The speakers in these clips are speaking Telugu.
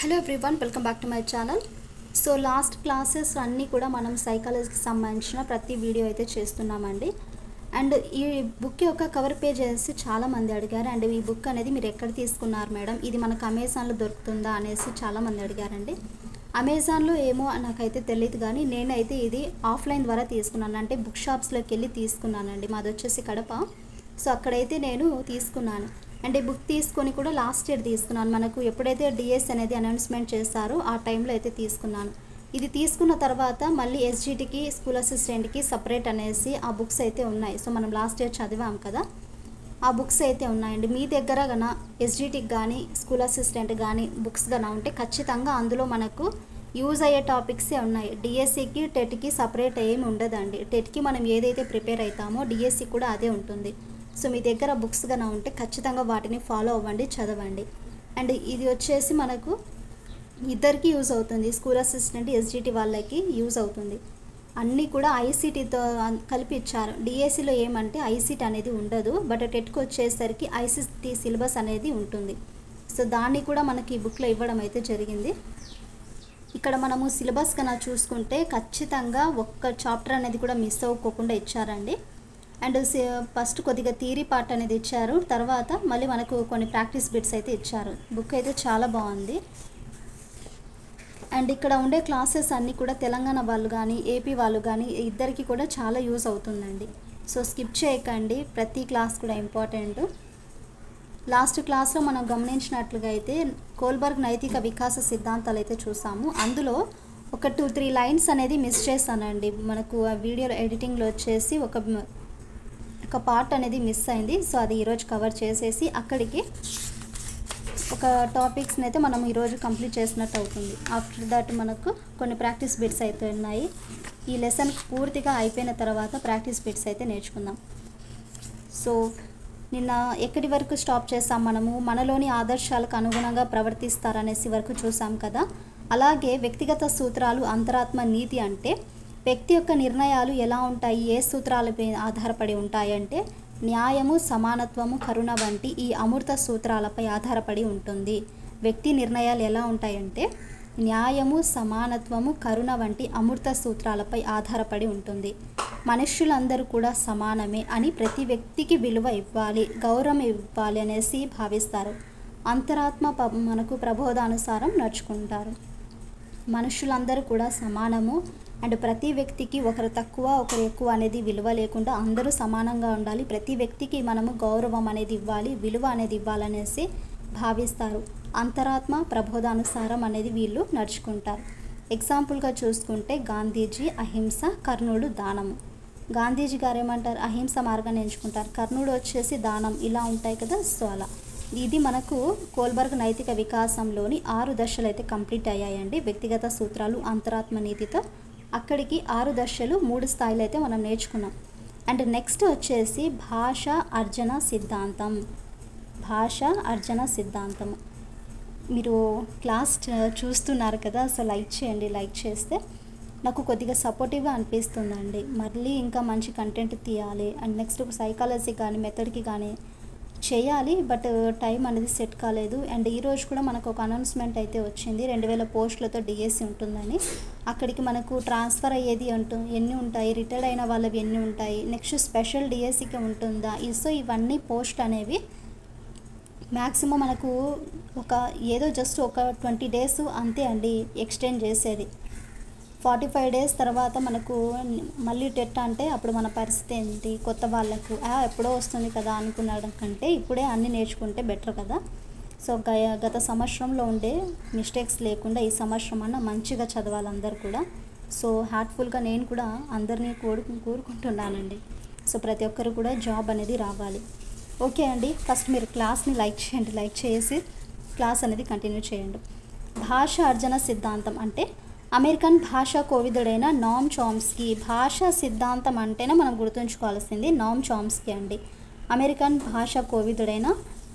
Hello everyone, welcome back to my channel. So last classes అన్నీ కూడా మనం సైకాలజీకి సంబంధించిన ప్రతి వీడియో అయితే చేస్తున్నామండి. అండ్ ఈ బుక్ యొక్క కవర్ పేజ్ వేసి చాలామంది అడిగారు. అండ్ ఈ బుక్ అనేది మీరు ఎక్కడ తీసుకున్నారు మేడం, ఇది మనకు అమెజాన్లో దొరుకుతుందా అనేసి చాలామంది అడిగారండి. అమెజాన్లో ఏమో నాకైతే తెలియదు, కానీ నేనైతే ఇది ఆఫ్లైన్ ద్వారా తీసుకున్నాను. అంటే బుక్ షాప్స్లోకి వెళ్ళి తీసుకున్నానండి. మాది వచ్చేసి కడప. సో అక్కడైతే నేను తీసుకున్నాను. అండ్ ఈ బుక్ తీసుకొని కూడా లాస్ట్ ఇయర్ తీసుకున్నాను. మనకు ఎప్పుడైతే డిఎస్ అనేది అనౌన్స్మెంట్ చేస్తారో ఆ టైంలో అయితే తీసుకున్నాను. ఇది తీసుకున్న తర్వాత మళ్ళీ ఎస్జిటికి, స్కూల్ అసిస్టెంట్కి సపరేట్ అనేసి ఆ బుక్స్ అయితే ఉన్నాయి. సో మనం లాస్ట్ ఇయర్ చదివాం కదా, ఆ బుక్స్ అయితే ఉన్నాయండి. మీ దగ్గర గన ఎస్జిటికి కానీ స్కూల్ అసిస్టెంట్ కానీ బుక్స్ గన ఉంటే ఖచ్చితంగా అందులో మనకు యూజ్ అయ్యే టాపిక్సే ఉన్నాయి. డిఎస్సికి, టెట్కి సపరేట్ ఏమి ఉండదండి. టెట్కి మనం ఏదైతే ప్రిపేర్ అవుతామో డిఎస్సి కూడా అదే ఉంటుంది. సో మీ దగ్గర బుక్స్ గన ఉంటే ఖచ్చితంగా వాటిని ఫాలో అవ్వండి, చదవండి. అండ్ ఇది వచ్చేసి మనకు ఇద్దరికి యూజ్ అవుతుంది. స్కూల్ అసిస్టెంట్, ఎస్జిటి వాళ్ళకి యూజ్ అవుతుంది. అన్నీ కూడా ఐసీటీతో కలిపి ఇచ్చారు. డిఎస్సిలో ఏమంటే ఐసీటీ అనేది ఉండదు, బట్ టెట్కి వచ్చేసరికి ఐసీటీ సిలబస్ అనేది ఉంటుంది. సో దాన్ని కూడా మనకి ఈ బుక్లో ఇవ్వడం అయితే జరిగింది. ఇక్కడ మనము సిలబస్ కన్నా చూసుకుంటే ఖచ్చితంగా ఒక్క చాప్టర్ అనేది కూడా మిస్ అవ్వకుండా ఇచ్చారండి. అండ్ ఫస్ట్ కొద్దిగా థియరీ పార్ట్ అనేది ఇచ్చారు, తర్వాత మళ్ళీ మనకు కొన్ని ప్రాక్టీస్ బిట్స్ అయితే ఇచ్చారు. బుక్ అయితే చాలా బాగుంది. అండ్ ఇక్కడ ఉండే క్లాసెస్ అన్నీ కూడా తెలంగాణ వాళ్ళు కానీ ఏపీ వాళ్ళు కానీ ఇద్దరికి కూడా చాలా యూజ్ అవుతుందండి. సో స్కిప్ చేయకండి, ప్రతి క్లాస్ కూడా ఇంపార్టెంట్. లాస్ట్ క్లాస్లో మనం గమనించినట్లుగా అయితే కోల్బర్గ్ నైతిక వికాస సిద్ధాంతాలు అయితే చూసాము. అందులో ఒక 2-3 లైన్స్ అనేది మిస్ చేశానండి. మనకు ఆ వీడియోలో ఎడిటింగ్లో వచ్చేసి ఒక పార్ట్ అనేది మిస్ అయింది. సో అది ఈరోజు కవర్ చేసేసి అక్కడికి ఒక టాపిక్స్ని అయితే మనం ఈరోజు కంప్లీట్ చేసినట్టు అవుతుంది. ఆఫ్టర్ దట్ మనకు కొన్ని ప్రాక్టీస్ బిట్స్ అయితే ఉన్నాయి. ఈ లెసన్ పూర్తిగా అయిపోయిన తర్వాత ప్రాక్టీస్ బిట్స్ అయితే నేర్చుకుందాం. సో నిన్న ఎక్కడి వరకు స్టాప్ చేస్తాం మనము, మనలోని ఆదర్శాలకు అనుగుణంగా ప్రవర్తిస్తారనేసి వరకు చూసాం కదా. అలాగే వ్యక్తిగత సూత్రాలు, అంతరాత్మ నీతి అంటే వ్యక్తి యొక్క నిర్ణయాలు ఎలా ఉంటాయి, ఏ సూత్రాలపై ఆధారపడి ఉంటాయంటే న్యాయము, సమానత్వము, కరుణ వంటి ఈ అమూర్త సూత్రాలపై ఆధారపడి ఉంటుంది. వ్యక్తి నిర్ణయాలు ఎలా ఉంటాయంటే న్యాయము, సమానత్వము, కరుణ వంటి అమూర్త సూత్రాలపై ఆధారపడి ఉంటుంది. మనుష్యులందరూ కూడా సమానమే అని, ప్రతి వ్యక్తికి విలువ ఇవ్వాలి, గౌరవం ఇవ్వాలి అనేసి భావిస్తారు. అంతరాత్మ మనకు ప్రబోధానుసారం నడుచుకుంటారు. మనుషులందరూ కూడా సమానము అండ్ ప్రతి వ్యక్తికి ఒకరు తక్కువ ఒకరు ఎక్కువ అనేది విలువ లేకుండా అందరూ సమానంగా ఉండాలి. ప్రతి వ్యక్తికి మనము గౌరవం అనేది ఇవ్వాలి, విలువ అనేది ఇవ్వాలనేసి భావిస్తారు. అంతరాత్మ ప్రబోధానుసారం అనేది వీళ్ళు నడుచుకుంటారు. ఎగ్జాంపుల్గా చూసుకుంటే గాంధీజీ అహింస, కర్ణుడు దానము. గాంధీజీ గారు ఏమంటారు, అహింస మార్గాన్ని ఎంచుకుంటారు. కర్ణుడు వచ్చేసి దానం, ఇలా ఉంటాయి కదా. సో అలా ఇది మనకు కోల్బర్గ్ నైతిక వికాసంలోని 6 దశలు అయితే కంప్లీట్ అయ్యాయండి. వ్యక్తిగత సూత్రాలు, అంతరాత్మ నీతితో అక్కడికి 6 దశలు 3 స్థాయిలు అయితే మనం నేర్చుకున్నాం. అండ్ నెక్స్ట్ వచ్చేసి భాష అర్జన సిద్ధాంతం. భాష అర్జన సిద్ధాంతము మీరు క్లాస్ చూస్తున్నారు కదా. సో లైక్ చేయండి, లైక్ చేస్తే నాకు కొద్దిగా సపోర్టివ్గా అనిపిస్తుందండి. మళ్ళీ ఇంకా మంచి కంటెంట్ తీయాలి. అండ్ నెక్స్ట్ సైకాలజీ కానీ మెథడ్కి కానీ చేయాలి, బట్ టైం అనేది సెట్ కాలేదు. అండ్ ఈరోజు కూడా మనకు ఒక అనౌన్స్మెంట్ అయితే వచ్చింది, 2000 పోస్టులతో డిఎస్సి ఉంటుందని. అక్కడికి మనకు ట్రాన్స్ఫర్ అయ్యేది ఎన్ని ఉంటాయి, రిటైర్డ్ అయిన వాళ్ళవి ఎన్ని ఉంటాయి, నెక్స్ట్ స్పెషల్ డిఎస్సికి ఉంటుందా. సో ఇవన్నీ పోస్ట్ అనేవి మ్యాక్సిమం మనకు ఏదో జస్ట్ ఒక 20 డేస్ అంతే అండి ఎక్స్టెండ్ చేసేది. 45 డేస్ తర్వాత మనకు మళ్ళీ టెట్ అంటే అప్పుడు మన పరిస్థితి ఏంటి, కొత్త వాళ్ళకు ఎప్పుడో వస్తుంది కదా అనుకున్నడం కంటే ఇప్పుడే అన్నీ నేర్చుకుంటే బెటర్ కదా. సో గత సంవత్సరంలో ఉండే మిస్టేక్స్ లేకుండా ఈ సంవత్సరం అన్న మంచిగా చదవాలి అందరు కూడా. సో హార్ట్ఫుల్గా నేను కూడా అందరినీ కోరుకుంటున్నానండి. సో ప్రతి ఒక్కరు కూడా జాబ్ అనేది రావాలి. ఓకే అండి, ఫస్ట్ మీరు క్లాస్ని లైక్ చేయండి, లైక్ చేసి క్లాస్ అనేది కంటిన్యూ చేయండి. భాష అర్జన సిద్ధాంతం అంటే అమెరికన్ భాషా కోవిదుడైన నామ్ చామ్స్కీ. భాషా సిద్ధాంతం అంటేనే మనం గుర్తుంచుకోవాల్సింది నామ్ చామ్స్కీ అండి. అమెరికన్ భాషా కోవిదుడైన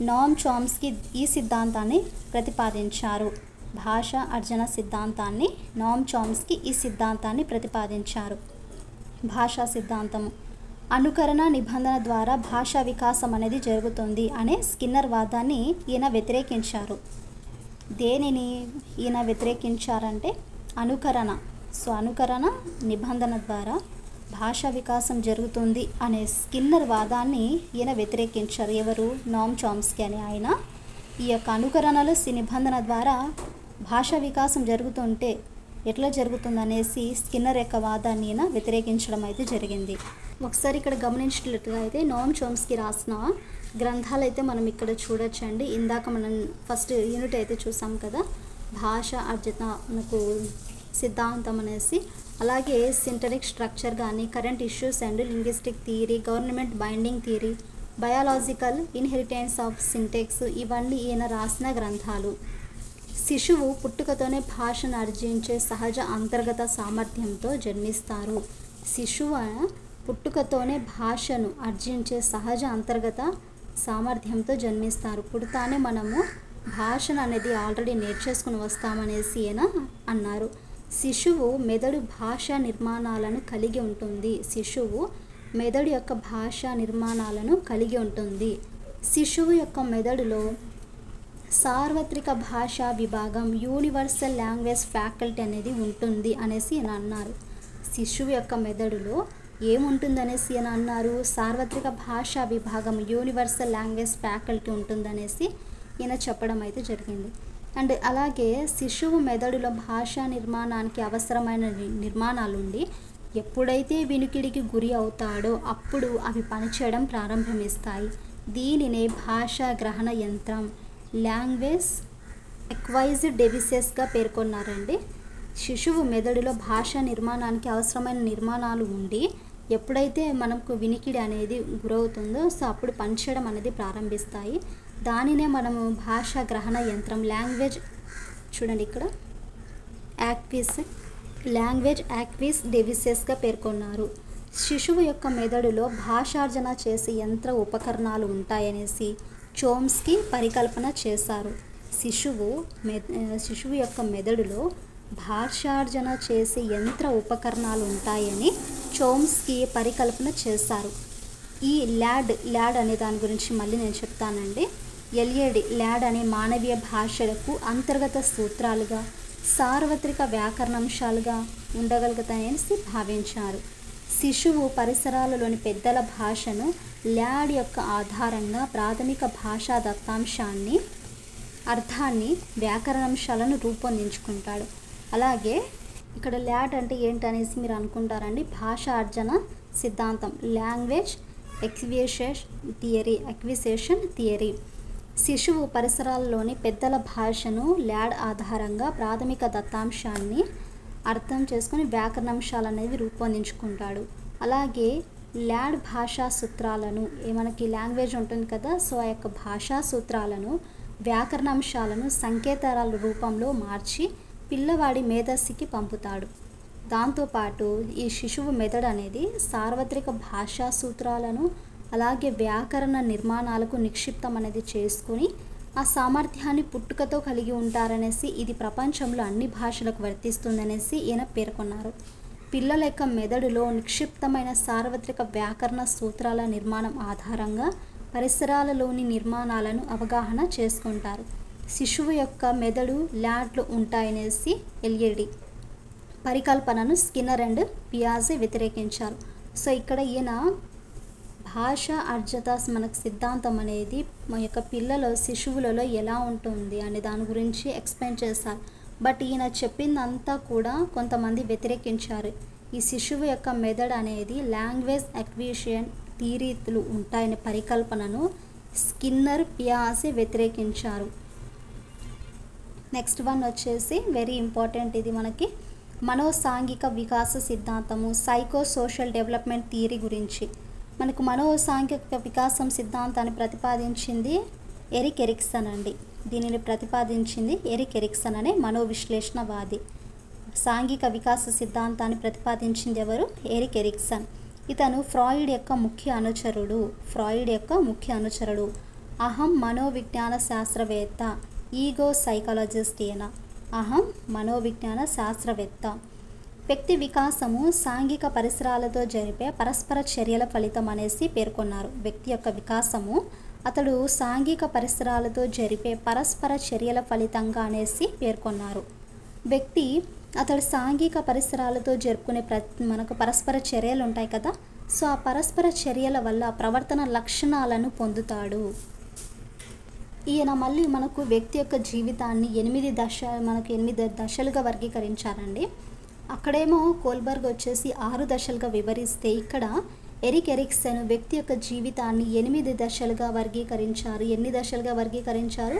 నామ్ చామ్స్కీ ఈ సిద్ధాంతాన్ని ప్రతిపాదించారు. భాష అర్జన సిద్ధాంతాన్ని నామ్ చామ్స్కీ ఈ సిద్ధాంతాన్ని ప్రతిపాదించారు. భాషా సిద్ధాంతము అనుకరణ నిబంధన ద్వారా భాషా వికాసం అనేది జరుగుతుంది అనే స్కిన్నర్ వాదాన్ని ఈయన వ్యతిరేకించారు. దేనిని ఈయన వ్యతిరేకించారంటే అనుకరణ. సో అనుకరణ నిబంధన ద్వారా భాషా వికాసం జరుగుతుంది అనే స్కిన్నర్ వాదాన్ని ఈయన వ్యతిరేకించారు. ఎవరు? నోమ్ చామ్స్కీ అనే ఆయన ఈ యొక్క అనుకరణలు నిబంధన ద్వారా భాషా వికాసం జరుగుతుంటే ఎట్లా జరుగుతుందనేసి స్కిన్నర్ యొక్క వాదాన్ని ఈయన వ్యతిరేకించడం అయితే జరిగింది. ఒకసారి ఇక్కడ గమనించినట్లుగా అయితే నోమ్ చామ్స్కీ రాసిన గ్రంథాలు అయితే మనం ఇక్కడ చూడొచ్చండి. ఇందాక మనం ఫస్ట్ యూనిట్ అయితే చూసాం కదా, భాష అర్జత మనకు సిద్ధాంతం అనేసి, అలాగే సింటరిక్ స్ట్రక్చర్ కానీ, current issues and linguistic theory, government binding theory, biological inheritance of Sintex, ఇవన్నీ ఈయన రాసిన గ్రంథాలు. శిశువు పుట్టుకతోనే భాషను ఆర్జించే సహజ అంతర్గత సామర్థ్యంతో జన్మిస్తారు. శిశువు పుట్టుకతోనే భాషను ఆర్జించే సహజ అంతర్గత సామర్థ్యంతో జన్మిస్తారు. పుడతానే మనము భాషను అనేది ఆల్రెడీ నేర్చేసుకుని వస్తామనేసి ఈయన అన్నారు. శిశువు మెదడు భాషా నిర్మాణాలను కలిగి ఉంటుంది. శిశువు మెదడు యొక్క భాషా నిర్మాణాలను కలిగి ఉంటుంది. శిశువు యొక్క మెదడులో సార్వత్రిక భాషా విభాగం, యూనివర్సల్ లాంగ్వేజ్ ఫ్యాకల్టీ అనేది ఉంటుంది అనేసి ఈయన అన్నారు. శిశువు యొక్క మెదడులో ఏముంటుందనేసి ఈయన అన్నారు? సార్వత్రిక భాషా విభాగం, యూనివర్సల్ లాంగ్వేజ్ ఫ్యాకల్టీ ఉంటుందనేసి ఈయన చెప్పడం అయితే జరిగింది. అండ్ అలాగే శిశువు మెదడులో భాషా నిర్మాణానికి అవసరమైన నిర్మాణాలు ఉండి ఎప్పుడైతే వినికిడికి గురి అవుతాడో అప్పుడు అవి పనిచేయడం ప్రారంభిస్తాయి. దీనినే భాషా గ్రహణ యంత్రం, లాంగ్వేజ్ ఎక్వైజ్డ్ డివైసెస్గా పేర్కొన్నారండి. శిశువు మెదడులో భాషా నిర్మాణానికి అవసరమైన నిర్మాణాలు ఉండి ఎప్పుడైతే మనకు వినికిడి అనేది గురవుతుందో సో అప్పుడు పనిచేయడం అనేది ప్రారంభిస్తాయి. దానినే మనము భాషా గ్రహణ యంత్రం, లాంగ్వేజ్ చూడండి ఇక్కడ లాంగ్వేజ్ యాక్విస్ డివైసెస్గా పేర్కొన్నారు. శిశువు యొక్క మెదడులో భాషార్జన చేసే యంత్ర ఉపకరణాలు ఉంటాయనేసి చోమ్స్కీ పరికల్పన చేశారు. శిశువు యొక్క మెదడులో భాషార్జన చేసే యంత్ర ఉపకరణాలు ఉంటాయని చోమ్స్కీ పరికల్పన చేశారు. ఈ ల్యాడ్ అనే దాని గురించి మళ్ళీ నేను చెప్తానండి. ల్యాడ్ అనే మానవీయ భాషలకు అంతర్గత సూత్రాలుగా, సార్వత్రిక వ్యాకరణాంశాలుగా ఉండగలుగుతాయని భావించారు. శిశువు పరిసరాలలోని పెద్దల భాషను ల్యాడ్ యొక్క ఆధారంగా ప్రాథమిక భాషా దత్తాంశాన్ని, అర్థాన్ని, వ్యాకరణాంశాలను రూపొందించుకుంటాడు. అలాగే ఇక్కడ ల్యాడ్ అంటే ఏంటనేసి మీరు అనుకుంటారండి. భాషా అర్జన సిద్ధాంతం, లాంగ్వేజ్ ఎక్విజిషన్ థియరీ. శిశువు పరిసరాల్లోని పెద్దల భాషను ల్యాడ్ ఆధారంగా ప్రాథమిక దత్తాంశాన్ని అర్థం చేసుకొని వ్యాకరణాంశాలు అనేవి రూపొందించుకుంటాడు. అలాగే ల్యాడ్ భాషా సూత్రాలను, మనకి లాంగ్వేజ్ ఉంటుంది కదా, సో ఆ యొక్క భాషా సూత్రాలను, వ్యాకరణాంశాలను సంకేతాల రూపంలో మార్చి పిల్లవాడి మేధస్సుకి పంపుతాడు. దాంతోపాటు ఈ శిశువు మెదడు అనేది సార్వత్రిక భాషా సూత్రాలను అలాగే వ్యాకరణ నిర్మాణాలకు నిక్షిప్తం అనేది చేసుకుని ఆ సామర్థ్యాన్ని పుట్టుకతో కలిగి ఉంటారనేసి, ఇది ప్రపంచంలో అన్ని భాషలకు వర్తిస్తుందనేసి ఈయన పేర్కొన్నారు. పిల్లల యొక్క మెదడులో నిక్షిప్తమైన సార్వత్రిక వ్యాకరణ సూత్రాల నిర్మాణం ఆధారంగా పరిసరాలలోని నిర్మాణాలను అవగాహన చేసుకుంటారు. శిశువు యొక్క మెదడు ల్యాడ్లు ఉంటాయనేసి ఎల్ఏడి పరికల్పనను స్కిన్నర్ అండ్ పియాజే వ్యతిరేకించారు. సో ఇక్కడ ఈయన భాష అర్జత మనకు సిద్ధాంతం అనేది మన యొక్క శిశువులలో ఎలా ఉంటుంది అనే దాని గురించి ఎక్స్ప్లెయిన్ చేశారు. బట్ ఈయన చెప్పిందంతా కూడా కొంతమంది వ్యతిరేకించారు. ఈ శిశువు యొక్క మెదడు అనేది లాంగ్వేజ్ ఎక్విజిషన్ థియరీలు ఉంటాయనే పరికల్పనను స్కిన్నర్, పియాజే వ్యతిరేకించారు. నెక్స్ట్ వన్ వచ్చేసి వెరీ ఇంపార్టెంట్, ఇది మనకి మనోసాంఘిక వికాస సిద్ధాంతము, సైకో సోషల్ డెవలప్మెంట్ థియరీ గురించి. మనకు మనోసాంఘిక వికాసం సిద్ధాంతాన్ని ప్రతిపాదించింది ఎరిక్ ఎరిక్సన్ అండి. దీనిని ప్రతిపాదించింది ఎరిక్ ఎరిక్సన్ అనే మనోవిశ్లేషణవాది. సాంఘిక వికాస సిద్ధాంతాన్ని ప్రతిపాదించింది ఎవరు? Erik Erikson. ఇతను ఫ్రాయిడ్ యొక్క ముఖ్య అనుచరుడు. అహం మనోవిజ్ఞాన శాస్త్రవేత్త, ఈగో సైకాలజిస్ట్. అహం మనోవిజ్ఞాన శాస్త్రవేత్త. వ్యక్తి వికాసము సాంఘిక పరిసరాలతో జరిపే పరస్పర చర్యల ఫలితం అనేసి పేర్కొన్నారు. వ్యక్తి యొక్క వికాసము అతడు సాంఘిక పరిసరాలతో జరిపే పరస్పర చర్యల ఫలితంగా అనేసి పేర్కొన్నారు. వ్యక్తి అతడు సాంఘిక పరిసరాలతో జరుపుకునే మనకు పరస్పర చర్యలు ఉంటాయి కదా, సో ఆ పరస్పర చర్యల వల్ల ప్రవర్తన లక్షణాలను పొందుతాడు. ఈయన మళ్ళీ మనకు వ్యక్తి యొక్క జీవితాన్ని 8 దశలుగా వర్గీకరించారండి. అక్కడేమో కోల్బర్గ్ వచ్చేసి 6 దశలుగా వివరిస్తే, ఇక్కడ ఎరిక్ ఎరిక్సన్ వ్యక్తి యొక్క జీవితాన్ని 8 దశలుగా వర్గీకరించారు. ఎన్ని దశలుగా వర్గీకరించారు?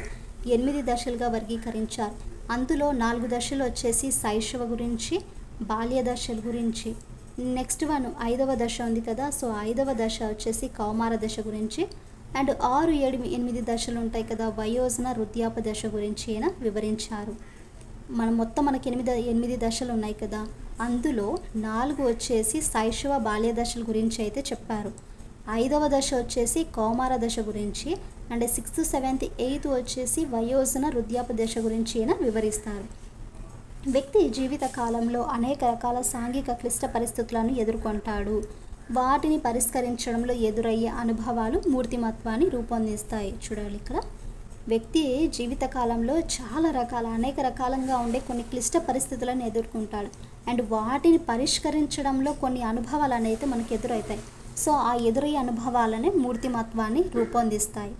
8 దశలుగా వర్గీకరించారు. అందులో 4 దశలు వచ్చేసి శైశవ గురించి, బాల్య దశల గురించి. నెక్స్ట్ 5వ దశ ఉంది కదా, సో 5వ దశ వచ్చేసి కౌమార దశ గురించి. అండ్ 6, 7, 8 దశలు ఉంటాయి కదా, వయోజన వృద్ధాప దశ గురించి ఈయన వివరించారు. మనకి 8 దశలు ఉన్నాయి కదా, అందులో 4 వచ్చేసి శైశవ బాల్య దశల గురించి అయితే చెప్పారు. 5వ దశ వచ్చేసి కౌమార దశ గురించి, అండ్ 6th, 7th, 8th వచ్చేసి వయోజన వృద్ధాప దశ గురించి ఈయన వివరిస్తారు. వ్యక్తి జీవిత కాలంలో అనేక రకాల సాంఘిక క్లిష్ట పరిస్థితులను ఎదుర్కొంటాడు. వాటిని పరిష్కరించడంలో ఎదురయ్యే అనుభవాలు మూర్తిమత్వాన్ని రూపొందిస్తాయి. చూడాలి ఇక్కడ, వ్యక్తి జీవిత కాలంలో అనేక రకాలుగా ఉండే కొన్ని క్లిష్ట పరిస్థితులను ఎదుర్కొంటాడు. అండ్ వాటిని పరిష్కరించడంలో కొన్ని అనుభవాలు అనేది మనకు ఎదురవుతాయి. సో ఆ ఎదురయ్యే అనుభవాలనే మూర్తిమత్వాన్ని రూపొందిస్తాయి.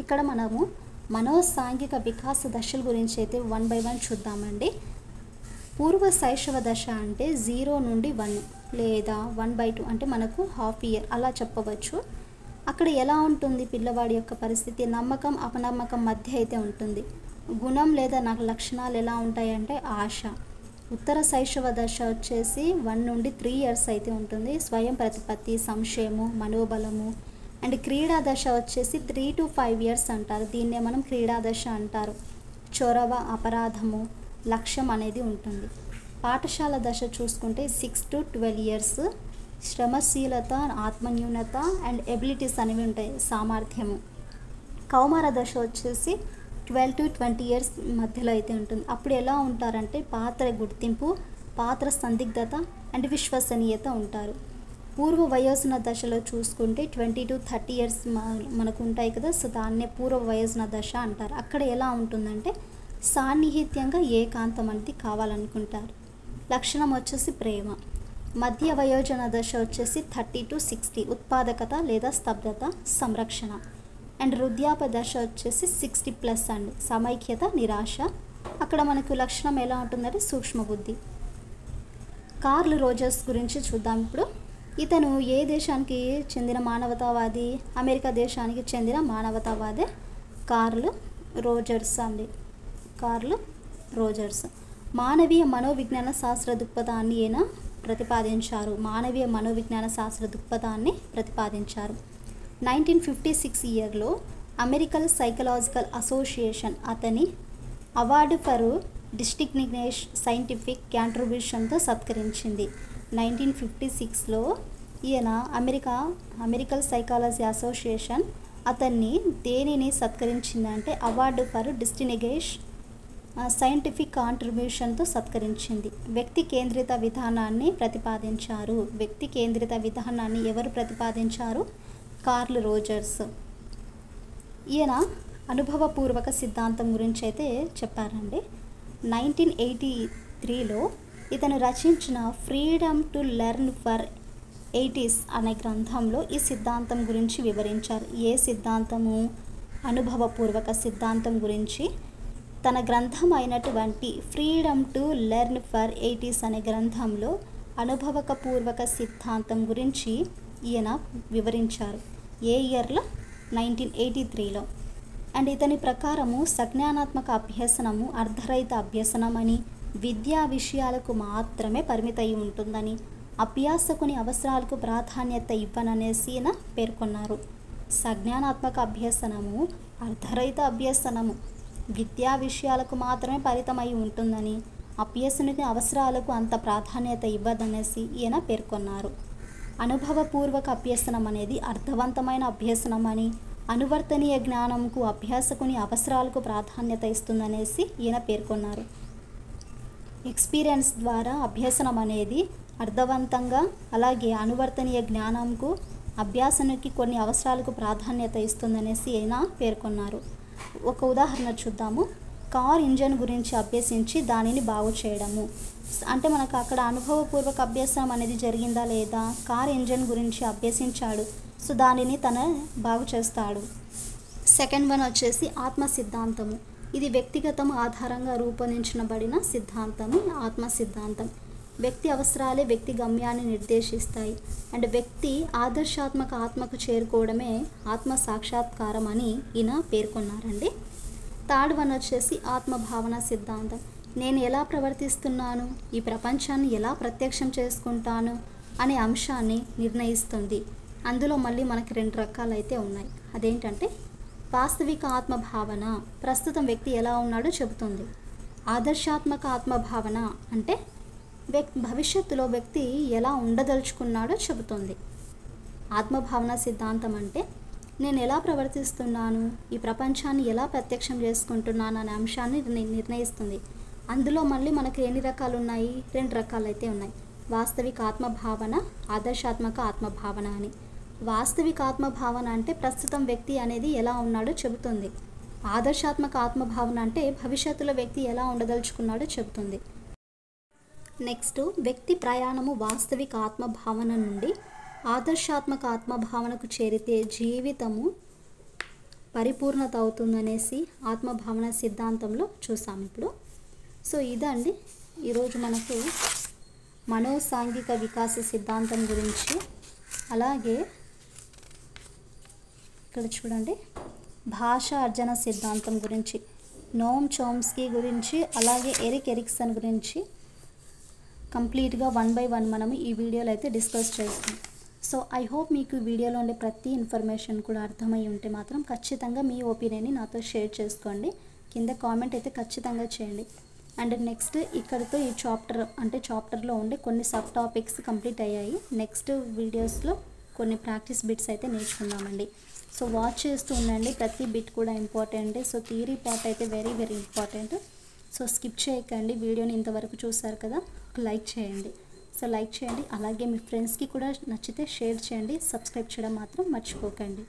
ఇక్కడ మనము మనోసాంఘిక వికాస దశల గురించి అయితే 1 by 1 చూద్దామండి. పూర్వ శైశవ దశ అంటే 0 నుండి 1 లేదా 1 by 2 అంటే మనకు ½ year అలా చెప్పవచ్చు. అక్కడ ఎలా ఉంటుంది పిల్లవాడి యొక్క పరిస్థితి? నమ్మకం అపనమ్మకం మధ్య అయితే ఉంటుంది. గుణం లేదా లక్షణాలు ఎలా ఉంటాయంటే ఆశ. ఉత్తర శైశవ దశ వచ్చేసి 1 నుండి 3 years అయితే ఉంటుంది. స్వయం ప్రతిపత్తి, సంశయము, మనోబలము. అండ్ క్రీడా దశ వచ్చేసి 3 to 5 years అంటారు. దీన్నే మనం క్రీడా దశ అంటారు. చొరవ, అపరాధము, లక్ష్యం అనేది ఉంటుంది. పాఠశాల దశ చూసుకుంటే 6 to 12 years. శ్రమశీలత, ఆత్మన్యూనత అండ్ ఎబిలిటీస్ అనేవి ఉంటాయి, సామర్థ్యము. కౌమార దశ వచ్చేసి 12 to 20 years మధ్యలో అయితే ఉంటుంది. అప్పుడు ఎలా ఉంటారంటే పాత్ర గుర్తింపు, పాత్ర సందిగ్ధత అండ్ విశ్వసనీయత ఉంటారు. పూర్వ వయోజన దశలో చూసుకుంటే 20 to 30 years మనకు ఉంటాయి కదా, సో దాన్నే పూర్వ వయోజన దశ అంటారు. అక్కడ ఎలా ఉంటుందంటే సాన్నిహిత్యంగా ఏకాంతం అనేది కావాలనుకుంటారు. లక్షణం వచ్చేసి ప్రేమ. మధ్య వయోజన దశ వచ్చేసి 30 to 60, ఉత్పాదకత లేదా స్తబ్దత, సంరక్షణ. అండ్ వృద్ధాప దశ వచ్చేసి 60+ అండి, సమైక్యత, నిరాశ. అక్కడ మనకు లక్షణం ఎలా ఉంటుందంటే సూక్ష్మ బుద్ధి. కార్ల్ రోజర్స్ గురించి చూద్దాం ఇప్పుడు. ఇతను ఏ దేశానికి చెందిన మానవతావాది? అమెరికా దేశానికి చెందిన మానవతావాదే కార్ల్ రోజర్స్ అండి. కార్ల్ రోజర్స్ మానవీయ మనోవిజ్ఞాన శాస్త్ర దృక్పథాన్ని ఈయన ప్రతిపాదించారు. 1956 ఇయర్లో అమెరికన్ సైకలాజికల్ అసోసియేషన్ అతని అవార్డు ఫర్ డిస్టింగ్విష్డ్ సైంటిఫిక్ కాంట్రిబ్యూషన్తో సత్కరించింది. 1956లో ఈయన అమెరికన్ సైకాలజీ అసోసియేషన్ అతన్ని దేనిని సత్కరించిందంటే అవార్డు ఫర్ డిస్టింగ్విష్డ్ సైంటిఫిక్ కాంట్రిబ్యూషన్తో సత్కరించింది. వ్యక్తి కేంద్రిత విధానాన్ని ప్రతిపాదించారు. వ్యక్తి కేంద్రిత విధానాన్ని ఎవరు ప్రతిపాదించారు? Curl Rogers. ఈయన అనుభవపూర్వక సిద్ధాంతం గురించి అయితే చెప్పారండి. 1983లో ఇతను రచించిన freedom to learn for 80s అనే గ్రంథంలో ఈ సిద్ధాంతం గురించి వివరించారు. ఏ సిద్ధాంతము? అనుభవపూర్వక సిద్ధాంతం గురించి తన గ్రంథం అయినటువంటి freedom to learn for 80s అనే గ్రంథంలో అనుభవపూర్వక సిద్ధాంతం గురించి ఈయన వివరించారు. ఏ ఇయర్లో? 1983లో. అండ్ ఇతని ప్రకారము సజ్ఞానాత్మక అభ్యసనము అర్ధరహిత అభ్యసనం అని, విద్యా విషయాలకు మాత్రమే పరిమితయి ఉంటుందని, అభ్యాసకుని అవసరాలకు ప్రాధాన్యత ఇవ్వననేసి ఈయన పేర్కొన్నారు. సజ్ఞానాత్మక అభ్యసనము అర్ధరహిత అభ్యసనము విద్యా విషయాలకు మాత్రమే పరిమితమై ఉంటుందని, అభ్యసనుని అవసరాలకు అంత ప్రాధాన్యత ఇవ్వదనేసి ఈయన పేర్కొన్నారు. అనుభవపూర్వక అభ్యసనం అనేది అర్థవంతమైన అభ్యసనం అని, అనువర్తనీయ జ్ఞానంకు అభ్యాసకుని అవసరాలకు ప్రాధాన్యత ఇస్తుందనేసి ఈయన పేర్కొన్నారు. ఎక్స్పీరియన్స్ ద్వారా అభ్యసనం అనేది అర్థవంతంగా, అలాగే అనువర్తనీయ జ్ఞానంకు అభ్యాసానికి కొన్ని అవసరాలకు ప్రాధాన్యత ఇస్తుందనేసి ఆయన పేర్కొన్నారు. ఒక ఉదాహరణ చూద్దాము. కార్ ఇంజన్ గురించి అభ్యసించి దానిని బాగు చేయడము. అంటే మనకు అక్కడ అనుభవపూర్వక అభ్యాసం అనేది జరిగిందా లేదా, కార్ ఇంజన్ గురించి అభ్యసించాడు, సో దానిని తన బాగు చేస్తాడు. సెకండ్ వన్ వచ్చేసి ఆత్మ సిద్ధాంతము. ఇది వ్యక్తిగతం ఆధారంగా రూపొందించబడిన సిద్ధాంతము ఆత్మ సిద్ధాంతం. వ్యక్తి అవసరాలే వ్యక్తి గమ్యాన్ని నిర్దేశిస్తాయి. అండ్ వ్యక్తి ఆదర్శాత్మక ఆత్మకు చేరుకోవడమే ఆత్మ సాక్షాత్కారం అని ఈయన పేర్కొన్నారండి. థర్డ్ వన్ వచ్చేసి ఆత్మభావన సిద్ధాంతం. నేను ఎలా ప్రవర్తిస్తున్నాను, ఈ ప్రపంచాన్ని ఎలా ప్రత్యక్షం చేసుకుంటాను అనే అంశాన్ని నిర్ణయిస్తుంది. అందులో మళ్ళీ మనకి 2 రకాలైతే ఉన్నాయి. అదేంటంటే వాస్తవిక ఆత్మభావన ప్రస్తుతం వ్యక్తి ఎలా ఉన్నాడో చెబుతుంది. ఆదర్శాత్మక ఆత్మభావన అంటే భవిష్యత్తులో వ్యక్తి ఎలా ఉండదలుచుకున్నాడో చెబుతుంది. ఆత్మభావన సిద్ధాంతం అంటే నేను ఎలా ప్రవర్తిస్తున్నాను, ఈ ప్రపంచాన్ని ఎలా ప్రత్యక్షం చేసుకుంటున్నాను అనే అంశాన్ని నిర్ణయిస్తుంది. అందులో మళ్ళీ మనకి ఎన్ని రకాలు ఉన్నాయి? 2 రకాలైతే ఉన్నాయి. వాస్తవిక ఆత్మభావన, ఆదర్శాత్మక ఆత్మభావన అని. వాస్తవిక ఆత్మభావన అంటే ప్రస్తుతం వ్యక్తి అనేది ఎలా ఉన్నాడో చెబుతుంది. ఆదర్శాత్మక ఆత్మభావన అంటే భవిష్యత్తులో వ్యక్తి ఎలా ఉండదలుచుకున్నాడో చెబుతుంది. నెక్స్ట్ వ్యక్తి ప్రయాణము వాస్తవిక ఆత్మభావన నుండి ఆదర్శాత్మక ఆత్మభావనకు చేరితే జీవితము పరిపూర్ణత అవుతుందనేసి ఆత్మభావన సిద్ధాంతంలో చూసాం ఇప్పుడు. సో ఇదండి ఈరోజు మనకు మనోసాంఘిక వికాస సిద్ధాంతం గురించి, అలాగే ఇక్కడ చూడండి భాష అర్జన సిద్ధాంతం గురించి, నోమ్ చోమ్స్కీ గురించి, అలాగే ఎరిక్ ఎరిక్సన్ గురించి కంప్లీట్గా 1 by 1 మనం ఈ వీడియోలో అయితే డిస్కస్ చేస్తాం. సో ఐ హోప్ మీకు ఈ వీడియోలో ఉండే ప్రతి ఇన్ఫర్మేషన్ కూడా అర్థమై ఉంటే మాత్రం ఖచ్చితంగా మీ ఒపీనియన్ని నాతో షేర్ చేసుకోండి. కింద కామెంట్ అయితే ఖచ్చితంగా చేయండి. అండ్ నెక్స్ట్ ఇక్కడితో ఈ చాప్టర్లో ఉండే కొన్ని సబ్ టాపిక్స్ కంప్లీట్ అయ్యాయి. నెక్స్ట్ వీడియోస్లో కొన్ని ప్రాక్టీస్ బిట్స్ అయితే నేర్చుకుందామండి. సో వాచ్ చేస్తూ ఉండండి, ప్రతి బిట్ కూడా ఇంపార్టెంట్. సో థియరీ పార్ట్ అయితే very very important. So skip చేయకండి. వీడియోని ఇంతవరకు చూసారు కదా, ఒక లైక్ చేయండి. సో లైక్ చేయండి, అలాగే మీ ఫ్రెండ్స్కి కూడా నచ్చితే షేర్ చేయండి. సబ్స్క్రైబ్ చేయడం మాత్రం మర్చిపోకండి.